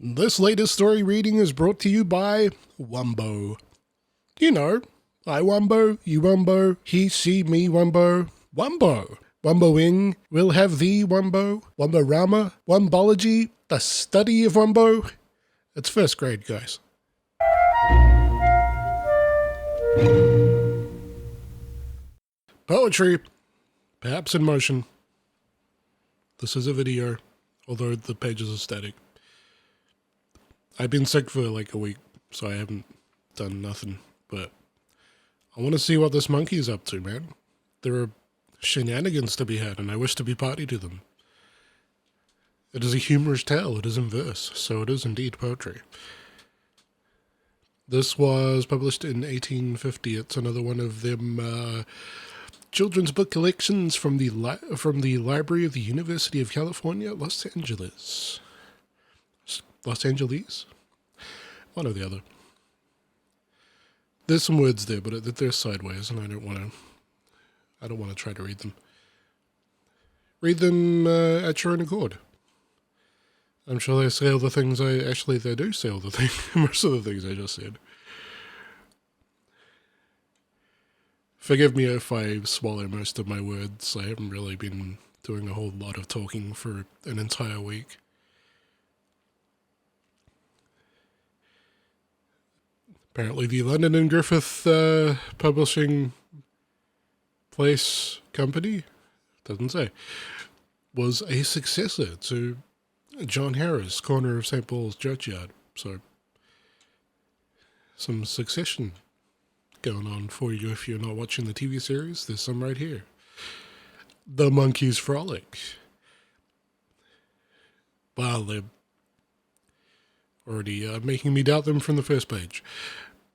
This latest story reading is brought to you by Wumbo. You know, I Wumbo, you Wumbo, he, she, me Wumbo. Wumbo. Wumboing will have thee Wumbo, Wumborama, Wumbology, the study of Wumbo. It's first grade, guys. Poetry, perhaps in motion. This is a video, although the pages are static. I've been sick for like a week, so I haven't done nothing, but I want to see what this monkey is up to, man. There are shenanigans to be had, and I wish to be party to them. It is a humorous tale, it is in verse, so it is indeed poetry. This was published in 1850. It's another one of them children's book collections from the Library of the University of California, Los Angeles. Los Angeles? One or the other. There's some words there, but they're sideways, and I don't want to try to read them. Read them at your own accord. I'm sure they say all the things they do say all the things, most of the things I just said. Forgive me if I swallow most of my words. I haven't really been doing a whole lot of talking for an entire week. Apparently the London and Griffith Publishing Place Company, doesn't say, was a successor to John Harris, corner of St. Paul's Churchyard. So, some succession going on for you if you're not watching the TV series. There's some right here. The Monkey's Frolic. Wow, they're already making me doubt them from the first page.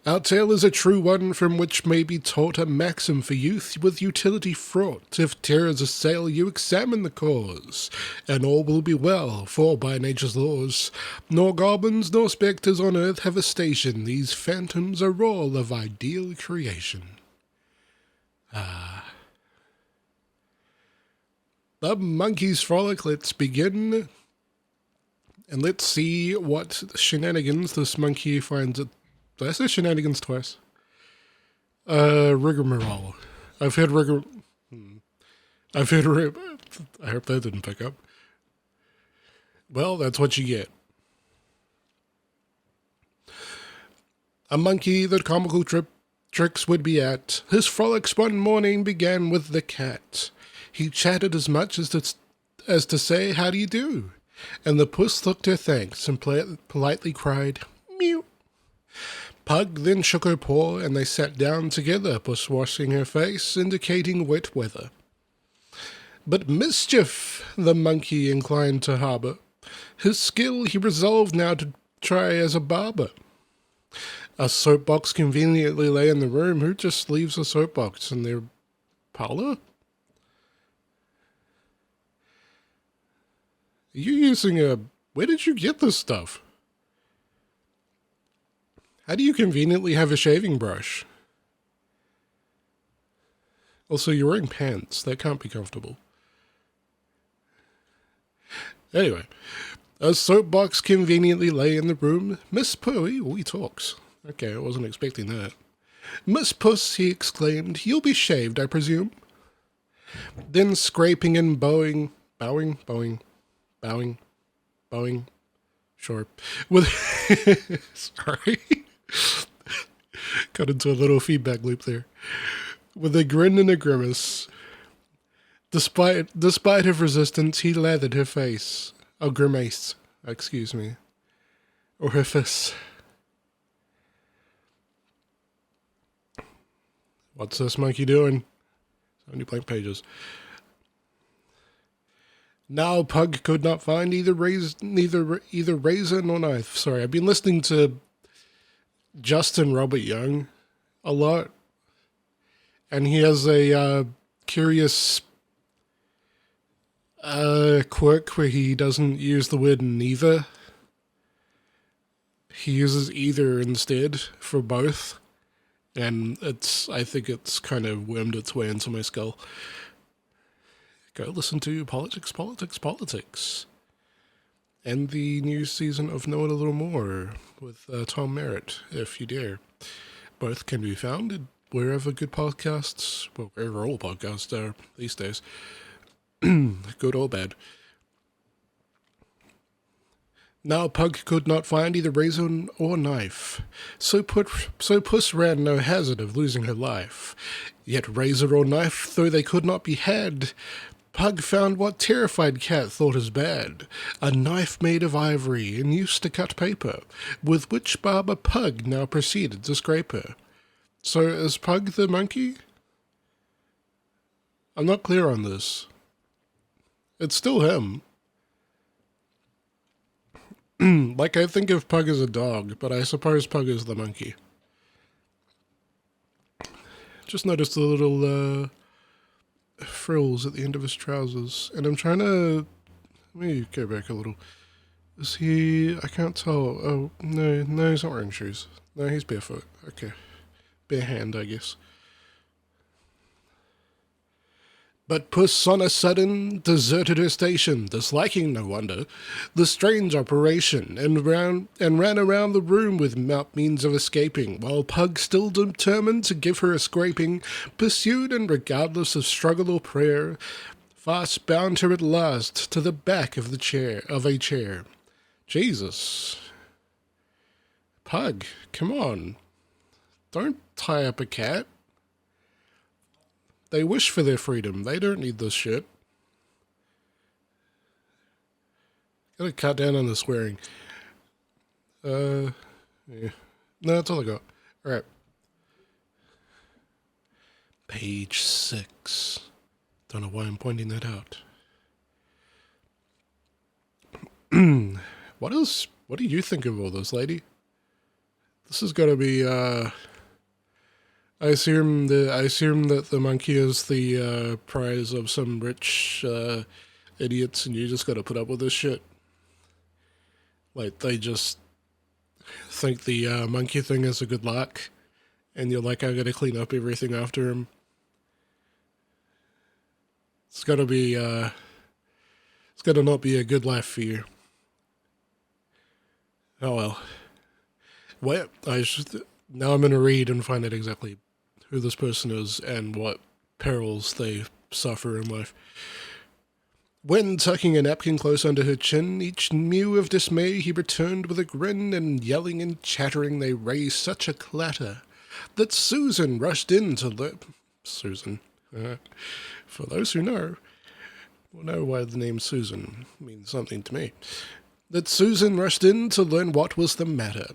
Our tale is a true one from which may be taught a maxim for youth with utility fraught. If terrors assail you, examine the cause, and all will be well, for by nature's laws, nor goblins nor spectres on earth have a station. These phantoms are all of ideal creation. The Monkey's Frolic, let's begin. And let's see what shenanigans this monkey finds it. Did I say shenanigans twice? Rigmarole. I hope that didn't pick up. Well, that's what you get. A monkey that comical tricks would be at. His frolics one morning began with the cat. He chatted as much as to say, "How do you do?" And the puss looked her thanks and politely cried, "Mew." Pug then shook her paw, and they sat down together, puss washing her face, indicating wet weather. But mischief the monkey inclined to harbour. His skill he resolved now to try as a barber. A soapbox conveniently lay in the room. Who just leaves a soapbox in their parlour? Are you using a... Where did you get this stuff? How do you conveniently have a shaving brush? Also, you're wearing pants. That can't be comfortable. Anyway, a soapbox conveniently lay in the room. Miss Pooey, he talks. Okay, I wasn't expecting that. Miss Puss, he exclaimed, you'll be shaved, I presume? Then scraping and bowing, sure. With, sorry. Got into a little feedback loop there. With a grin and a grimace. Despite her resistance, he lathered her face. Oh, grimace. Excuse me. Or her fists. What's this monkey doing? So many blank pages. Now Pug could not find either razor nor knife. Sorry, I've been listening to Justin Robert Young a lot, and he has a curious quirk where he doesn't use the word neither. He uses either instead for both, and I think it's kind of wormed its way into my skull. Go listen to Politics. and the new season of Know It a Little More with Tom Merritt, if you dare. Both can be found wherever good podcasts, well, wherever all podcasts are these days, good or bad. Now Pug could not find either razor or knife, so Puss ran no hazard of losing her life. Yet razor or knife, though they could not be had, Pug found what terrified Cat thought as bad, a knife made of ivory and used to cut paper, with which barber Pug now proceeded to scrape her. So is Pug the monkey? I'm not clear on this. It's still him. Like, I think of Pug as a dog, but I suppose Pug is the monkey. Just noticed the little frills at the end of his trousers, and I'm trying to... Let me go back a little. Is he... I can't tell. Oh, no, he's not wearing shoes. No, he's barefoot. Okay. Bare hand, I guess. But Puss on a sudden deserted her station, disliking, no wonder, the strange operation, and ran around the room without means of escaping, while Pug, still determined to give her a scraping, pursued and regardless of struggle or prayer, fast bound her at last to the back of a chair. Jesus. Pug, come on. Don't tie up a cat. They wish for their freedom. They don't need this shit. Gotta cut down on the swearing. Yeah. No, that's all I got. Alright. Page 6. Don't know why I'm pointing that out. What do you think of all this, lady? This is gotta be, I assume that the monkey is the prize of some rich idiots, and you just gotta put up with this shit. Like, they just think the monkey thing is a good luck, and you're like, I gotta clean up everything after him. It's gotta not be a good life for you. Oh well. Now I'm gonna read and find out exactly who this person is and what perils they suffer in life. When tucking a napkin close under her chin, each mew of dismay he returned with a grin, and yelling and chattering they raised such a clatter that Susan rushed in to learn. Susan. For those who know, will know why the name Susan means something to me. That Susan rushed in to learn what was the matter,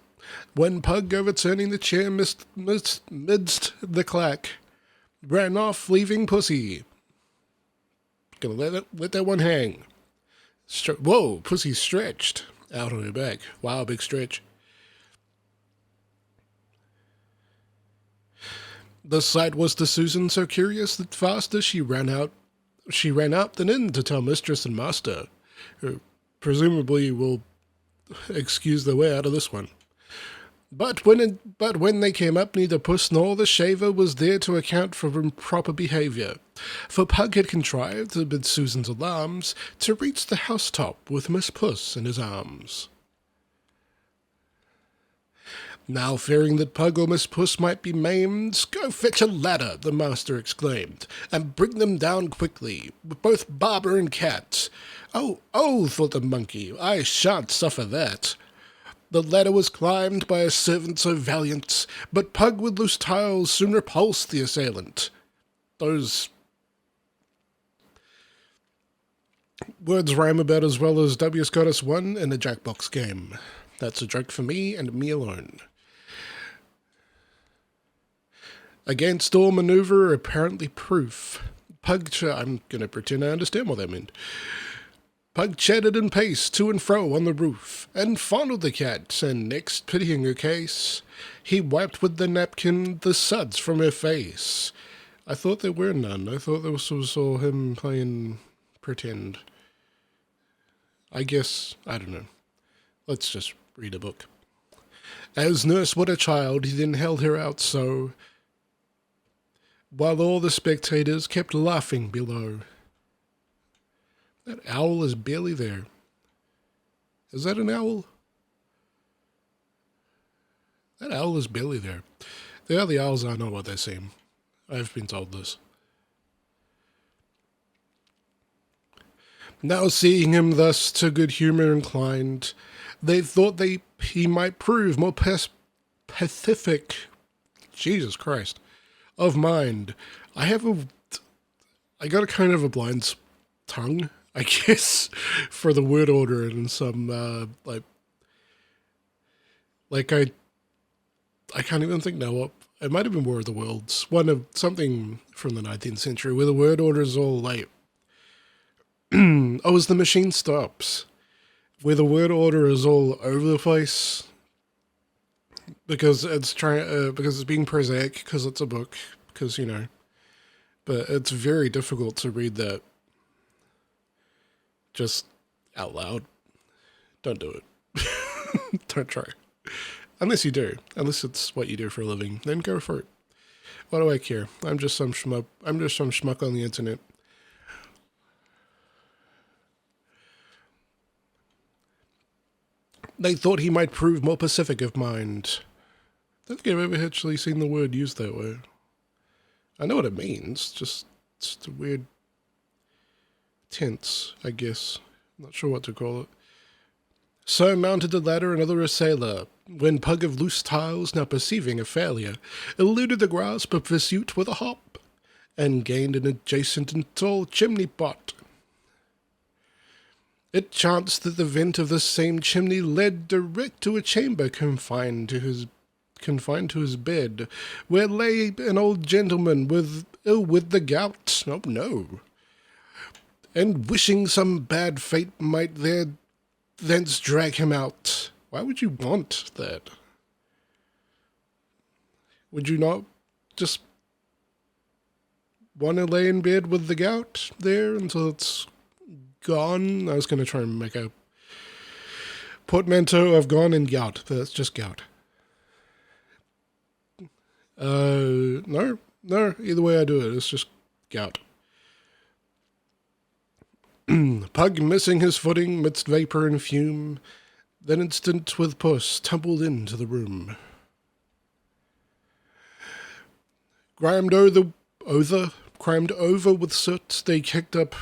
when Pug, overturning the chair midst the clack, ran off, leaving Pussy. Gonna let that one hang. Whoa, Pussy stretched out on her back. Wow, big stretch. The sight was to Susan so curious that fast as she ran out and in to tell mistress and master, who presumably will excuse their way out of this one. But when they came up, neither Puss nor the shaver was there to account for improper behaviour, for Pug had contrived, amid Susan's alarms, to reach the housetop with Miss Puss in his arms. Now, fearing that Pug or Miss Puss might be maimed, go fetch a ladder, the master exclaimed, and bring them down quickly, with both barber and cat. Oh, thought the monkey, I shan't suffer that. The ladder was climbed by a servant so valiant, but Pug with loose tiles soon repulsed the assailant. Those words rhyme about as well as W. Scottus won in a Jackbox game. That's a joke for me and me alone. Against all manoeuvre apparently proof, I'm going to pretend I understand what that meant. Pug chatted and paced to and fro on the roof, and fondled the cat, and next, pitying her case, he wiped with the napkin the suds from her face. I thought there were none. I thought this was all him playing pretend. I guess, I don't know. Let's just read a book. As nurse would a child, he then held her out so, while all the spectators kept laughing below. That owl is barely there. Is that an owl? That owl is barely there. The other owls are not what they seem. I've been told this. Now seeing him thus to good humour inclined, they thought he might prove more pacific, Jesus Christ, of mind. I got a kind of a blind tongue, I guess, for the word order and some, I can't even think now what, it might have been War of the Worlds, something from the 19th century, where the word order is all like, as the machine stops, where the word order is all over the place, because it's being prosaic, because it's a book, because, but it's very difficult to read that just out loud. Don't do it. Don't try. Unless you do. Unless it's what you do for a living. Then go for it. What do I care? I'm just some schmuck on the internet. They thought he might prove more pacific of mind. I don't think I've ever actually seen the word used that way. I know what it means, just it's a weird tense, I guess. Not sure what to call it. So mounted the ladder another assailer, when Pug of Loose Tiles, now perceiving a failure, eluded the grasp of pursuit with a hop, and gained an adjacent and tall chimney pot. It chanced that the vent of this same chimney led direct to a chamber confined to his bed, where lay an old gentleman with the gout. Oh no! And wishing some bad fate might thence drag him out. Why would you want that? Would you not just want to lay in bed with the gout there until it's gone? I was going to try and make a portmanteau of gone and gout, but that's just gout. No, either way I do it, it's just gout. Pug missing his footing midst vapour and fume, then instant with puss tumbled into the room. Grimed over with soot, they kicked up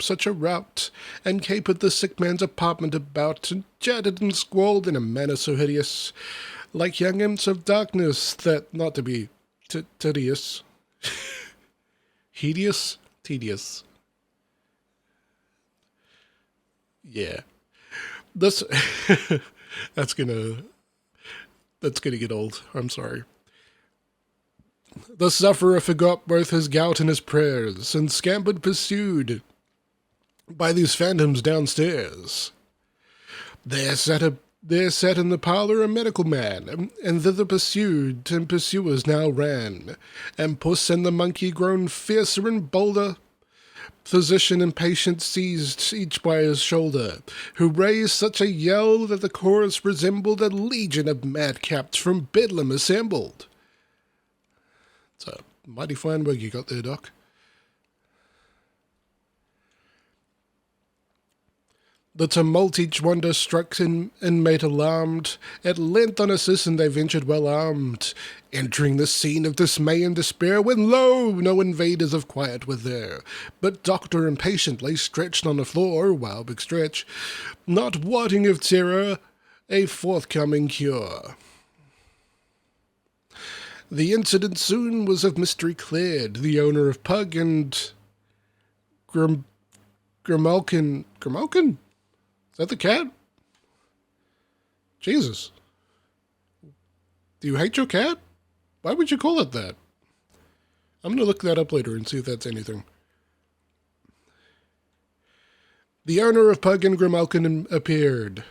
such a rout, and capered the sick man's apartment about, and chatted and squalled in a manner so hideous, like young imps of darkness, that not to be tedious. Hideous? Tedious. Yeah. This that's gonna get old. I'm sorry. The sufferer forgot both his gout and his prayers, and scampered pursued by these phantoms downstairs. There sat in the parlour a medical man, and thither pursued, and pursuers now ran, and puss and the monkey grown fiercer and bolder. Physician and patient seized each by his shoulder, who raised such a yell that the chorus resembled a legion of madcaps from Bedlam assembled. It's a mighty fine wig you got there, Doc. The tumult each wonder struck inmate alarmed. At length on a citizen they ventured well armed, entering the scene of dismay and despair, when lo! No invaders of quiet were there, but doctor and patient lay stretched on the floor, wow, big stretch, not wotting of terror, a forthcoming cure. The incident soon was of mystery cleared. The owner of Pug and Grimalkin. Is that the cat? Jesus. Do you hate your cat? Why would you call it that? I'm going to look that up later and see if that's anything. The owner of Pug and Grimalkin appeared.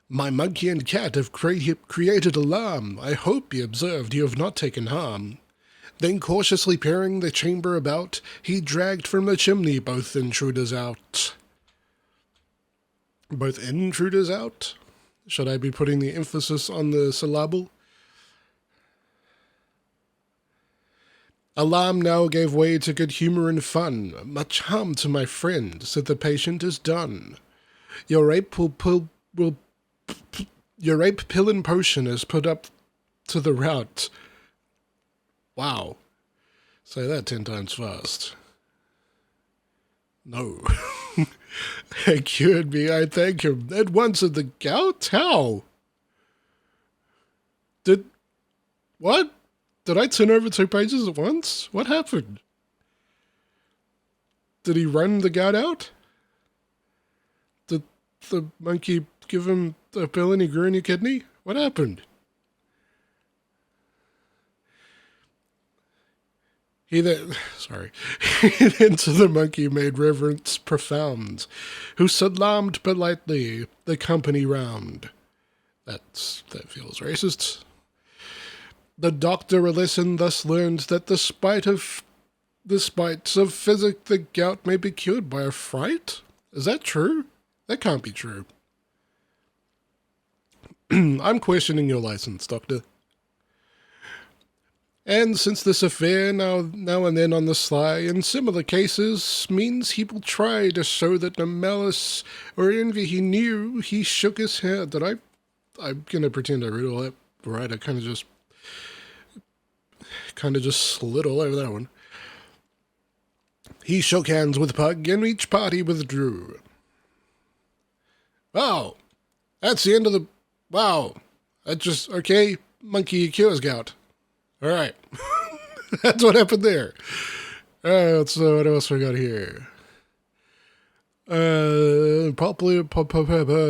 My monkey and cat have created alarm. I hope, he observed, you have not taken harm. Then cautiously peering the chamber about, he dragged from the chimney both intruders out. Both intruders out? Should I be putting the emphasis on the syllable? Alarm now gave way to good humour and fun. Much harm to my friend, said the patient, is done. Your ape will Well, your ape pill and potion is put up to the route. Wow. Say that 10 times fast. No. It cured me, I thank him. At once of the gout? How? Did... What? Did I turn over 2 pages at once? What happened? Did he run the gout out? Did the monkey give him a pill and he grew a new kidney? What happened? He then to the monkey made reverence profound, who salamed politely the company round. That feels racist. The doctor a lesson thus learned that despite of physic, the gout may be cured by a fright? Is that true? That can't be true. I'm questioning your license, Doctor. And since this affair now and then on the sly in similar cases means he will try to show that no malice or envy he knew, he shook his head. I'm gonna pretend I read all that right. I kind of just slid all over that one. He shook hands with Pug, and each party withdrew. Wow, that's the end of the... Wow, that just... Okay, monkey cures gout. All right, that's what happened there. All right, so what else we got here? Popular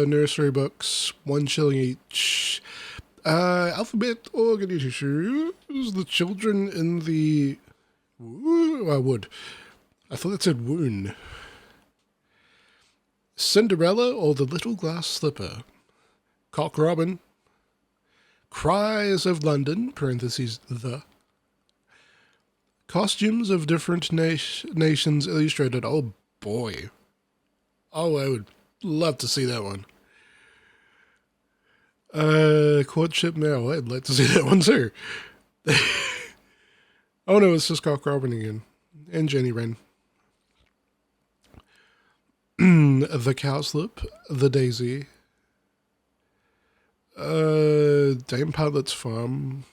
nursery books, 1 shilling each. Alphabet organizations, the children in the... wood. I thought it said wound. Cinderella or the Little Glass Slipper. Cock Robin. Cries of London, parentheses, the. Costumes of different nations illustrated. Oh, boy. Oh, I would love to see that one. Courtship now. I'd like to see that one, too. Oh, no, it's just Cock Robin again. And Jenny Wren. The Cowslip. The Daisy. Dame Pilot's Farm.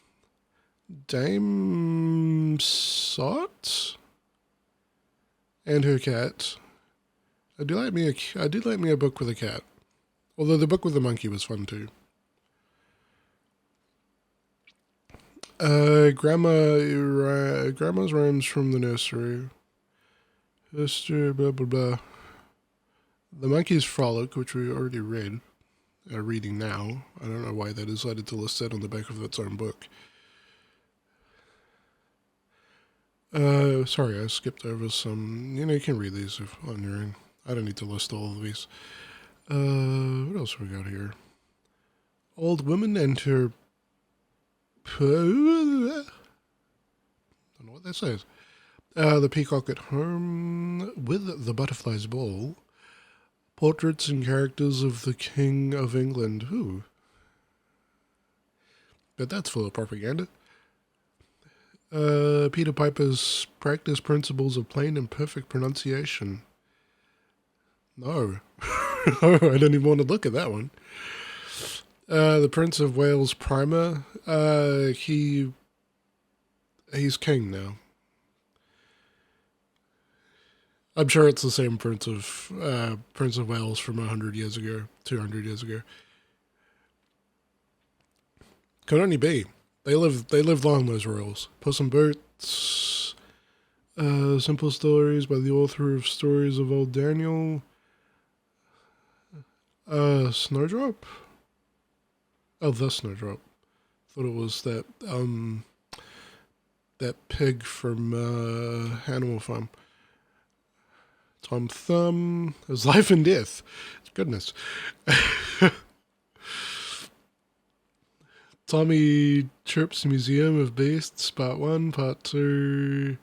Dame Sot and her cat. I do like me a book with a cat. Although the book with the monkey was fun too. Grandma's Rhymes from the Nursery. History, blah blah blah. The Monkey's Frolic, which we already read. Reading now. I don't know why they decided to list that on the back of its own book. Sorry, I skipped over some. You can read these on your own. I don't need to list all of these. What else we got here? Old Women and Her... don't know what that says. The Peacock at Home with the Butterfly's Ball. Portraits and characters of the King of England. Ooh. Bet that's full of propaganda. Peter Piper's Practice Principles of Plain and Perfect Pronunciation. No. No, I don't even want to look at that one. The Prince of Wales Primer. He's king now. I'm sure it's the same Prince of Wales from 100 years ago, 200 years ago. Could only be. They live long, those royals. Puss in Boots. Simple Stories by the author of Stories of Old Daniel. Snowdrop? Oh, the Snowdrop. Thought it was that pig from Animal Farm. Tom Thumb. His Life and Death. Goodness. Tommy Chirp's Museum of Beasts, Part 1, Part 2.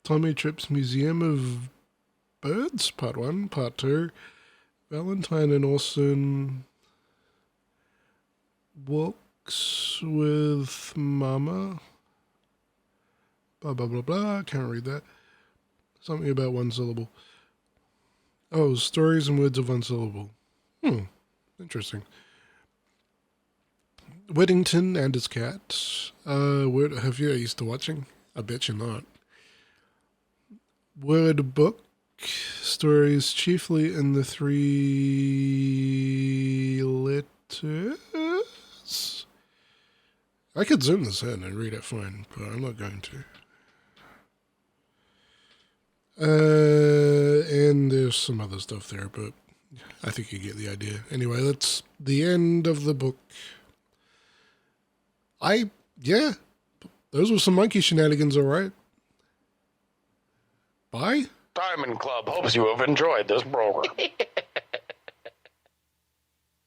Tommy Chirp's Museum of Birds, Part 1, Part 2. Valentine and Orson Walks with Mama. Blah, blah, blah, blah. Can't read that. Something about 1 syllable. Oh, stories and words of one syllable. Interesting. Whittington and his cat. Have you used to watching? I bet you're not. Word book. Stories chiefly in the 3 letters. I could zoom this in and read it fine, but I'm not going to. And there's some other stuff there, but I think you get the idea. Anyway, that's the end of the book. Those were some monkey shenanigans, alright. Bye. Diamond Club hopes you have enjoyed this program.